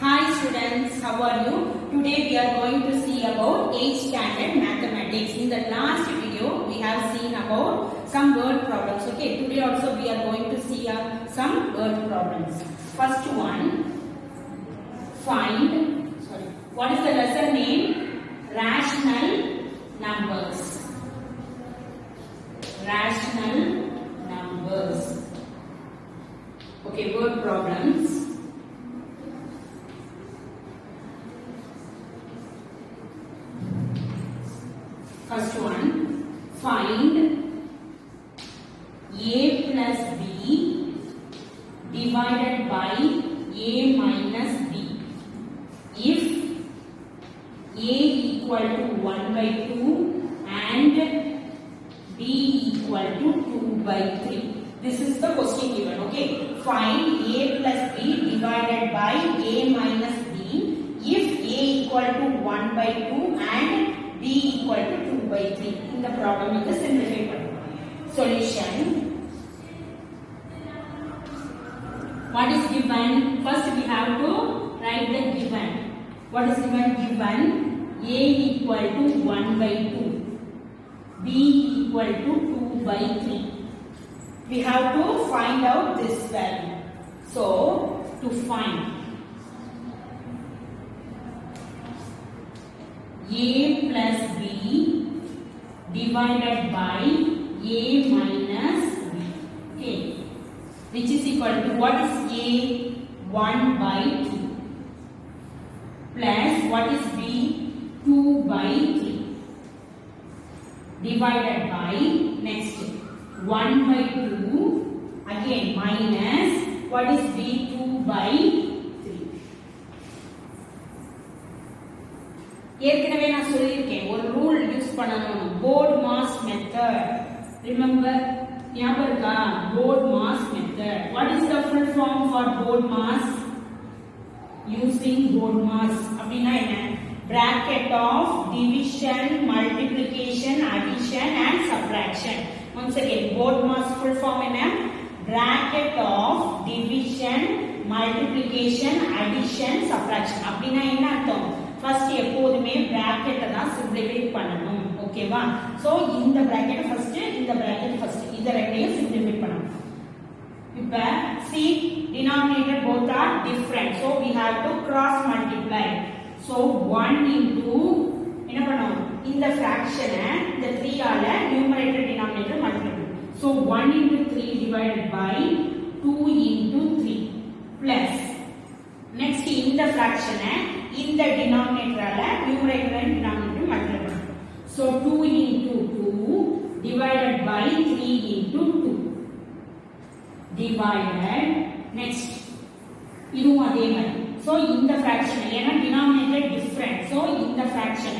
Hi students, how are you? Today we are going to see about 8th standard mathematics. In the last video we have seen about some word problems. Okay, today also we are going to see some word problems. First one, what is the lesson name? Rational numbers. Rational numbers. Okay, word problems. First one, find a plus b divided by a minus b if a equal to 1 by 2 and b equal to 2 by 3. This is the question given. Okay, find a plus b divided by a minus b if a equal to 1 by 2 and b equal to 2 by 3. In the problem it is simplified. Solution. What is given? First we have to write the given. What is given? Given a equal to 1 by 2, b equal to 2 by 3. We have to find out this value. So to find a plus b divided by a minus b, okay, which is equal to, what is a? 1 by 2 plus what is b? 2 by 3 divided by, next 1 by 2 again minus what is b? 2 by 3. ஏற்கனவே நான் சொல்லியிருக்கேன் ஒரு rule use பண்ணணும், BODMAS method. Remember, ஞாபகம் இருக்கா? BODMAS method. What is the full form for BODMAS? Using BODMAS அப்படின்னா என்ன? bracket of division, multiplication, addition and subtraction. Once again, board mass full form என்ன? bracket of division, multiplication, addition, subtraction. அப்படின்னா என்ன அர்த்தம்? First எப்போதுமே bracket தான் simplify பண்ணணும். ஓகேவா? சோ இந்த bracket ஃபர்ஸ்ட், இந்த bracket ஃபர்ஸ்ட். இத ரெண்டையும் simplify பண்ணணும். இப்ப see, denominator both are different, so we have to cross multiply. So 1 into என்ன பண்ணோம்? இந்த fraction இந்த 3 ஆல numerator denominator multiply பண்ணணும். So 1 into 3 divided by 2 into 3 plus next இந்த fraction இந்த denominator ஆல numerator and denominator multiply பண்ணணும். So 2 into 2 divided by 3 into 2 divided next இதுவும் அதே மாதிரி. So இந்த fraction ஏன்னா denominator different, so இந்த fraction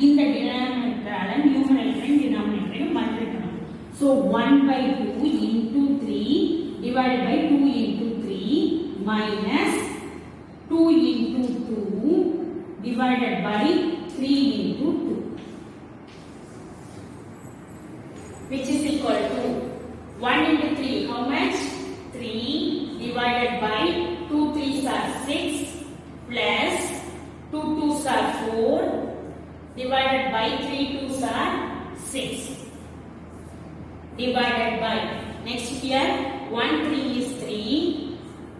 இந்த denominator ஆல numerator and denominator multiply பண்ணணும். So 1 by 2 into 3 divided by 2 into 3 minus 2 into 2 divided by 3 into 2, which is equal to 1 into 3, how much? 3 divided by 2 3s are 6 plus 2 2s are 4 divided by 3 2s are 6 divided by, next here 1 3 is 3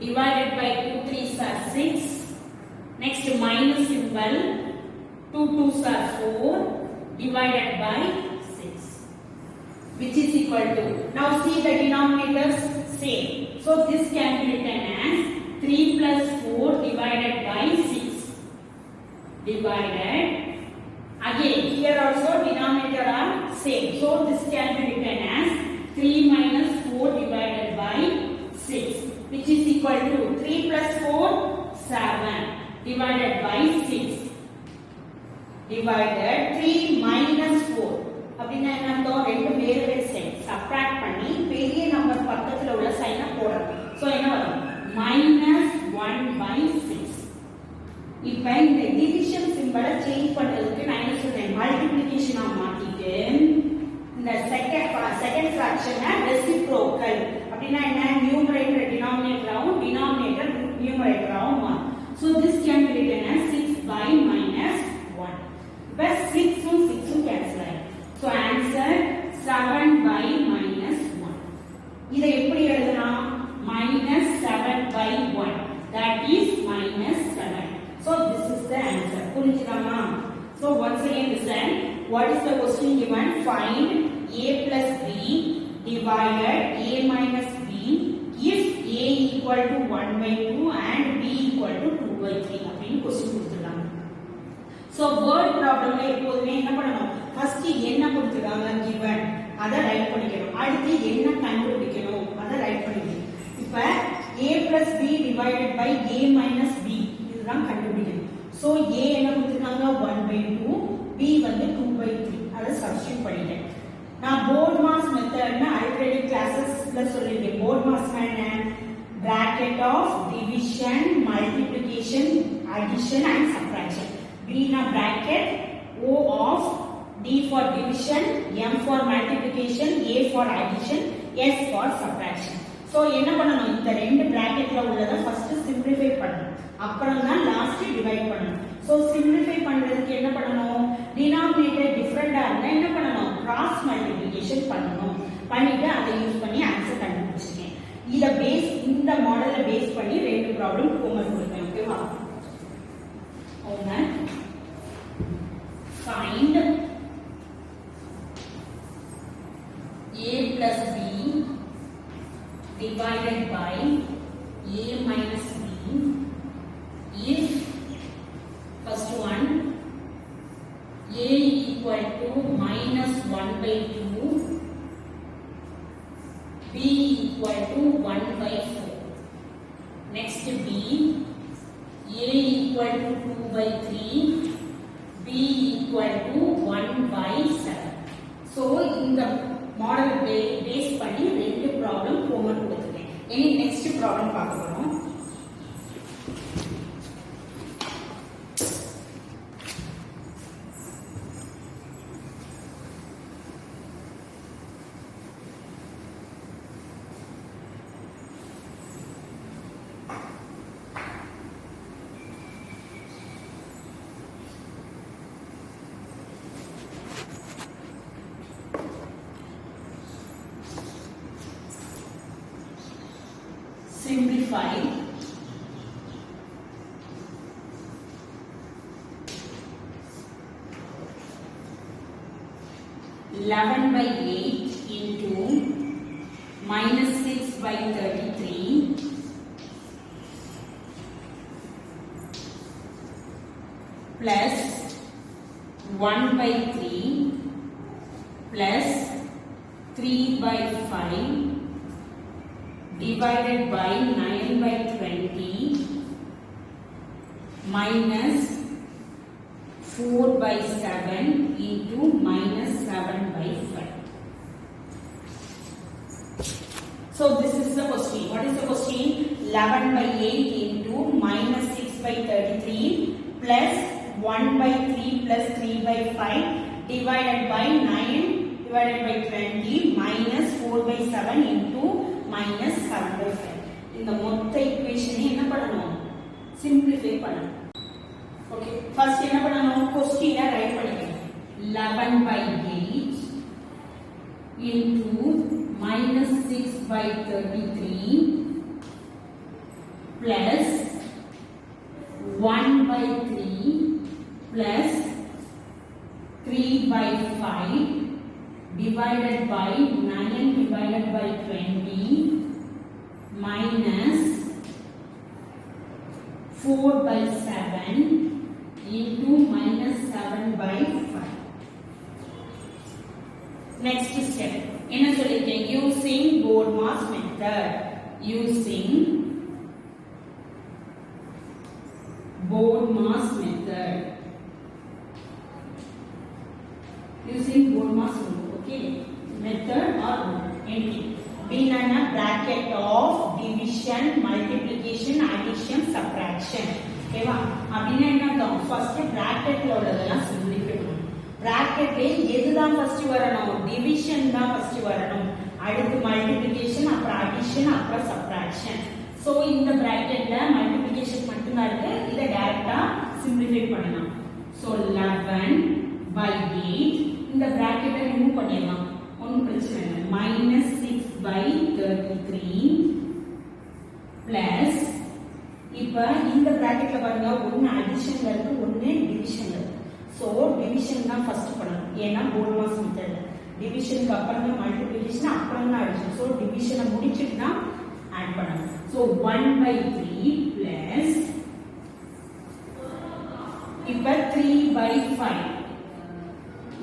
divided by 2 3s are 6, next minus symbol, 2 2s are 4 divided by 6, which is equal to, now see the denominators same, so this can be written as 3 plus 4 divided by 6 divided, again here also denominator are same, so this can be written as 3 minus 4 divided by 6, which is equal to 3 plus 4 7 divided by 6 divided 3 minus 4 அப்படினா என்ன அர்த்தம்? ரெண்டு வேறு வேறு sign subtract பண்ணி பெரிய number பக்கத்துல உள்ள சைனை போடணும். சோ என்ன வரும்? -1/6. இப்ப இந்த டிவிஷன் சிம்பலை சேஞ்ச் பண்றதுக்கு நான் என்ன சொல்றேன்? மல்டிப்ளிகேஷனா மாத்திட்டு இந்த செகண்ட் ஃபிராக்ஷனை ரெசிப்ரோக்கல் அப்படினா என்ன? நியூமரேட்டர் டினாமினேட்டராவும் டினாமினேட்டர் நியூமரேட்டராவும் மாறும். So this the answer. புரிஞ்சுதாமா? So once again listen. What is the question given? Find a plus b divided a minus b if a equal to 1 by 2 and b equal to 2 by 3 அப்படின்னு question கொடுத்துருக்காங்க. So word problemல எப்போதுமே என்ன பண்ணணும்? First என்ன கொடுத்துருக்காங்க given அதை right பண்ணிக்கணும். அடுத்து என்ன கண்டுபிடிக்கணும் அதை ரைட் பண்ணிக்கணும். இப்ப a plus b divided by a minus b இதுதான் கண்டுபிடிக்கணும். So a என்ன கொடுத்துருக்காங்க 1 by 2, b வந்து 2 by 3 அதை சப்ஸ்டிட்யூட் பண்ணிட்டேன். நான் போர்ட் மாஸ் மெத்தட்னா ஆல்ரெடி கிளாसेसல சொல்லிருக்கேன். போர்ட் மாஸ்னா என்ன? bracket of division, multiplication, addition and subtraction. b na bracket, o of d for division, m for multiplication, a for addition, s for subtraction. So என்ன பண்ணனும்? இந்த ரெண்டு பிராக்கெட்ல உள்ளத ஃபர்ஸ்ட் சிம்பிளிஃபை பண்ணனும். அப்புறம் தான் லாஸ்ட் டிவைட் பண்ணனும். So simplify பண்றதுக்கு என்ன பண்ணனும்? டினாமினேட்டர் டிஃபரண்டா இருந்தா என்ன பண்ணனும்? கிராஸ் மல்டிப்ளிகேஷன் பண்ணனும். பண்ணிட்டு அதை யூஸ் பண்ணி ஆன்சர் கண்டுபிடிச்சிட்டேன். இத பேஸ் இந்த மாடலை பேஸ் பண்ணி ரெண்டு ப்ராப்ளம் ஹோம்வொர்க் கொடுப்பேன். ஓகேவா? Homework find a plus b divided by a minus b if first one a equal to minus 1 by 2, b equal to 1 by 4. Next b, a equal to 2 by 3, b equal to 1 by 7. So இந்த model base பண்ணி ரெண்டு problem homework கொடுத்துருக்கேன். இனி next problem பார்க்க போறோம். Simplify 11 by 8 into minus 6 by 33 plus 1 by 3 plus 3 by 5 divided by 9 by 20 minus 4 by 7 into minus 7 by 5. So this is the question. What is the question? 11 by 8 into minus 6 by 33 plus 1 by 3 plus 3 by 5 divided by 9 divided by 20 minus 4 by 7 into minus 7 by 5. இந்த மொத்த ஈக்குவேஷனை என்ன பண்ணணும்? Simplify பண்ணணும். Okay, first என்ன பண்ணணும்? Question right பண்ணிக்கணும். 11 by 8 into minus 6 by 33 plus 1 by 3 plus 3 by 5 divided by 9 divided by 20 minus 4 by 7 into minus 7 by 5. Next step. என்ன சொல்லிருக்கேன்? Using BODMAS method. Using BODMAS method. Using BODMAS rule. Okay. Method or rule. Anything. Being a bracket of division, multiplication, addition, subtraction. ஓகேவா? அப்படின்னா என்ன அர்த்தம்? First பிராக்கெட்ல உள்ளதெல்லாம் simplify பண்ணணும். பிராக்கெட்ல எதுதான் first வரணும்? டிவிஷன் தான் ஃபர்ஸ்ட் வரணும். அடுத்து மல்டிப்ளிகேஷன், அப்புறம் அடிஷன், அப்புறம் சப்ட்ராக்ஷன். சோ இந்த பிராக்கெட்ல மல்டிப்ளிகேஷன் மட்டும் தான் இருக்கு. இத டைரக்டா சிம்பிளிஃபை பண்ணலாம். சோ 11 by 8 இந்த பிராக்கெட்டை ரிமூவ் பண்ணிடலாம். ஒன்றும் பிரச்சனை இல்லை. -6 by 33 plus இப்ப இப்போ இந்த பிராக்கெட்ல பாருங்க ஒன்னு அடிஷன்ல இருக்கு ஒன்னு டிவிஷன்ல இருக்கு. சோ டிவிஷன் தான் ஃபர்ஸ்ட் பண்ணணும். ஏன்னா போர்ட் மாஸ் மெத்தட்ல டிவிஷனுக்கு அப்புறம் தான் மல்டிப்ளிகேஷன் அப்புறம் தான் அடிஷன். சோ டிவிஷனை முடிச்சிட்டு தான் ஆட் பண்ணணும். சோ 1/3 பிளஸ் இப்போ 3/5.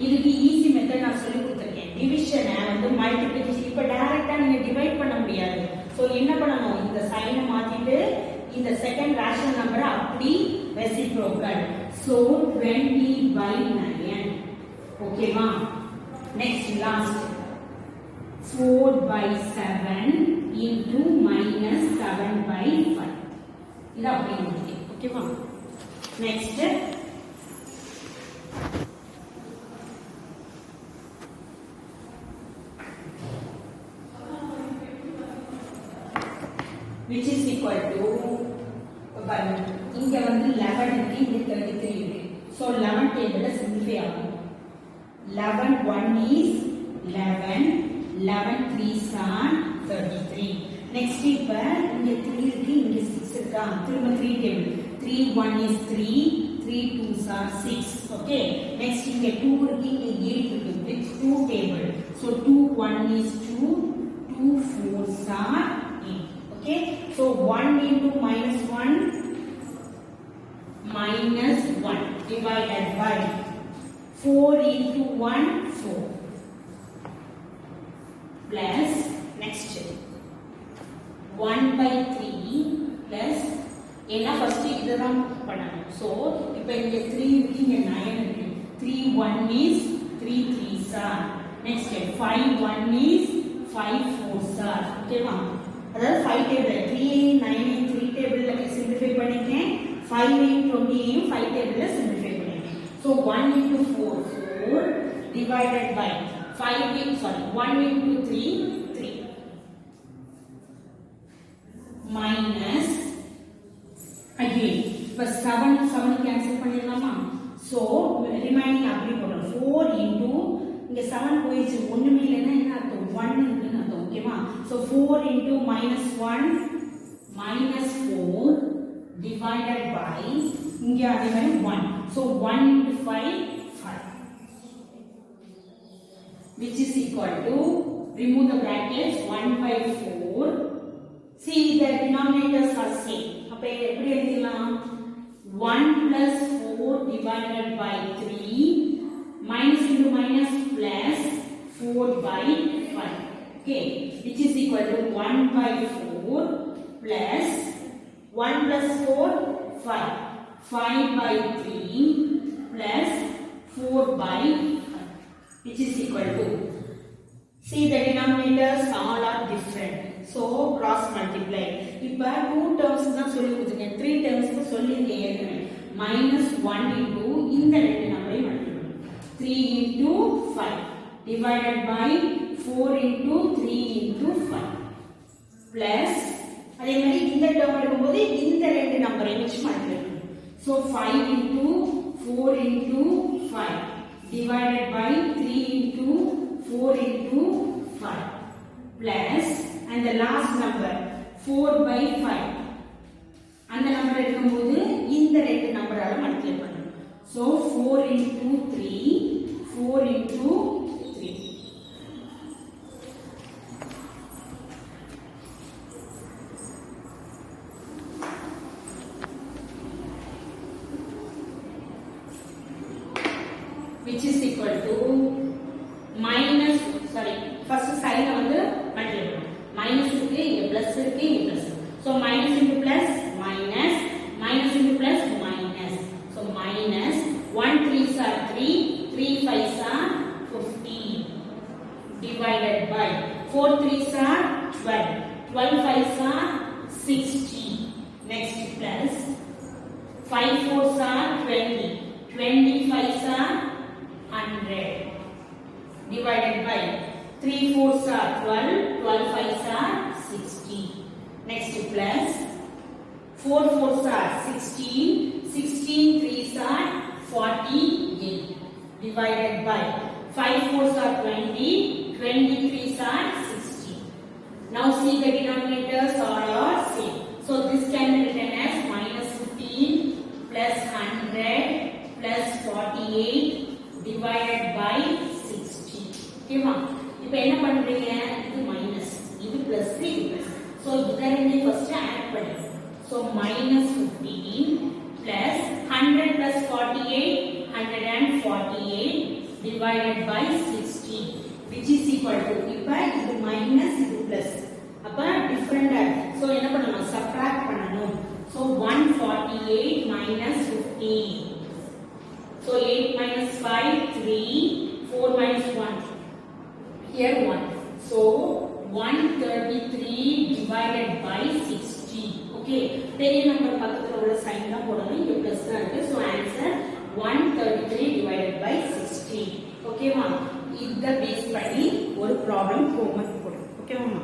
இதுக்கு ஈஸி மெத்தட் நான் சொல்லி கொடுத்திருக்கேன். டிவிஷனை வந்து மல்டிப்ளிகேஷன் இப்ப டைரக்டா நீங்க டிவைட் பண்ண முடியாது. சோ என்ன பண்ணணும், இந்த சைனை மாத்திட்டு இந்த செகண்ட் ரேஷனல் நம்பரை அப்படி ரெசிப்ரோக்கல். சோ 20/9. ஓகேவா? Next last 4/7 into -7/5. இது அப்படியே முடிங்க. ஓகேவா? Next which is equal to இங்க வந்து 11 இருக்கு, இங்க 33 இருக்கு. சோ 11 டேபிள்ல சிம்பிளிஃபை ஆகும். 11 1 is 11, 11 3s are 33. நெக்ஸ்ட் இப்ப இங்க 3 இருக்கு, இங்க 6 இருக்கா, திரும்ப 3 table. 3 1 is 3, 3 2s are 6. Okay, next இங்க 2 இருக்கு, இங்க 8 இருக்கு, with 2 table. So 2 1 is 2, 2 4s are 8. Okay, so 1 into -1 -1 divided by 4 into 1 4 plus next 1/3 plus என்ன ஃபர்ஸ்ட் இதுதான் பண்ணணும். சோ இப்போ இங்க 3 இருக்கு, இங்க 9 இருக்கு. 3 1 is 3 3s are. next 5 1 is 5 4s are. ஓகேவா? அதாவது 5 டேபிள் 3 9 3 டேபிள்ல சிம்பிளிஃபை பண்ணிட்டேன். 5 20 5 டேபிள்ல சிம்பிளிஃபை பண்ணிட்டேன். So 1 into 4 4 divided by 1 into 3 3 minus again இப்ப 7 கேன்சல் பண்ணிடலாமா? சோ ரிமைனிங் அப்படி போடுறோம். 4 into இங்க 7 போயிடுச்சு, ஒண்ணுமே இல்லைன்னா என்ன அர்த்தம், 1 இருக்குன்னு அர்த்தம். ஓகேவா? சோ 4 into -1 -4 divided by இங்க அதே மாதிரி 1. So 1 into 5 5, which is equal to, remove the brackets, 1/4. See the denominators are same. அப்ப எப்படி எழுதலாம்? 1 plus 4 divided by 3 minus into minus plus 4/5. Okay, which is equal to 1/4 plus 1 plus 4 5, 5/3 plus 4/5, which is equal to, see the denominators all are different, so cross multiply. இப்ப 2 terms தான் சொல்லி கொடுத்துருக்கேன், 3 terms சொல்லியிருக்கேன் ஏற்கனவே. -1 into இந்த ரெண்டு நம்பரை multiply 3 into 5 divided by 4 into 3 into 5 plus அதே மாதிரி இந்த டேர்ம் எடுக்கும்போது இந்த ரெண்டு நம்பரை வச்சு மல்டிப்ளை பண்ணணும். So 5 into 4 into 5 divided by 3 into 4 into 5 plus and the last number 4/5. அந்த நம்பர் எடுக்கும்போது இந்த ரெண்டு நம்பரால மல்டிப்ளை பண்ணணும். So 4 into 3 4 into 3 which is equal to minus, first sign வந்து மல்டிப்ளை பண்ணணும். மைனஸ் இருக்கு, இங்க பிளஸ் இருக்கு, இங்க plus. So minus into plus minus, minus into plus minus. So minus 1 3s are 3, 3 5s are 15 divided by 4 3s are 12, 12 5s are 60. Next plus 5 4s are 20, 20 5s are 100 divided by 3 4s are 12, 12 5s are 60. Next plus 4 4s are 16, 16 3s are 48 divided by 5 4s are 20, 20 3s are 60. Now see the denominators all are same. So this can be written as plus 100 plus 48 divided by 60. ஓகேவா? இப்போ என்ன பண்றீங்க? இது minus, இது plus, இது plus. So இத ரெண்டையும் first add பண்ணுங்க. So minus 15 plus 100 plus 48 148 divided by 60 which is equal to, இப்போ இது மைனஸ், இது பிளஸ். அப்ப டிஃபரண்ட் ஆட். சோ என்ன பண்ணணும்? சப்ட்ராக்ட் பண்ணணும். So 148 minus 15. So 8 minus 5 3, 4 minus 1. Here 1. So 133 divided by 60. Okay. பெரிய நம்பர் பக்கத்துல உள்ள சைன் தான் போடணும். இங்க பிளஸ் தான் இருக்கு. So answer 133 divided by 60. ஓகேவா? இத பேஸ் பண்ணி ஒரு ப்ராப்ளம் ஹோம்வொர்க் போடு. ஓகேவா?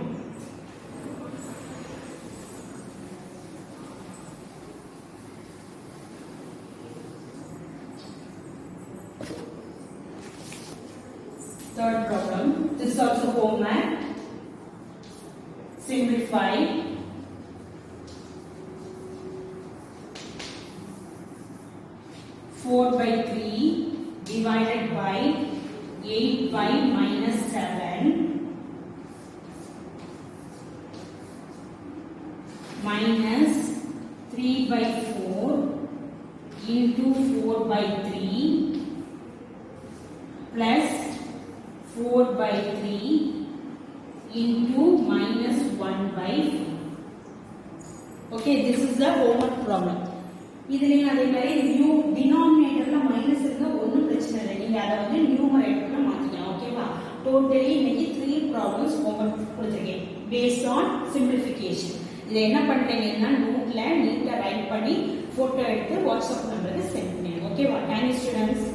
Third problem. This is also homework. Simplify. Four by 3 divided by 8 by minus 7 minus 3 by 4 into 4 by 3 plus 4 by 3 into minus 1 by 4. Okay, this is the homework problem. இதுலயும் அதே மாதிரி new டினாமினேட்டர்ல minus இருந்தா ஒண்ணும் பிரச்சனை இல்லை. நீங்க அதை வந்து நியூமரேட்டர்ல மாத்திக்கலாம். ஓகேவா? டோட்டலி இன்னைக்கு 3 ப்ராப்ளம்ஸ் ஹோம்வொர்க் கொடுத்திருக்கேன் based on simplification. இதை என்ன பண்றீங்கன்னா நோட்ல நீட்டா ரைட் பண்ணி போட்டோ எடுத்து வாட்ஸ்அப் நம்பருக்கு சென்ட் பண்ணுங்க. ஓகேவா? Thank you students.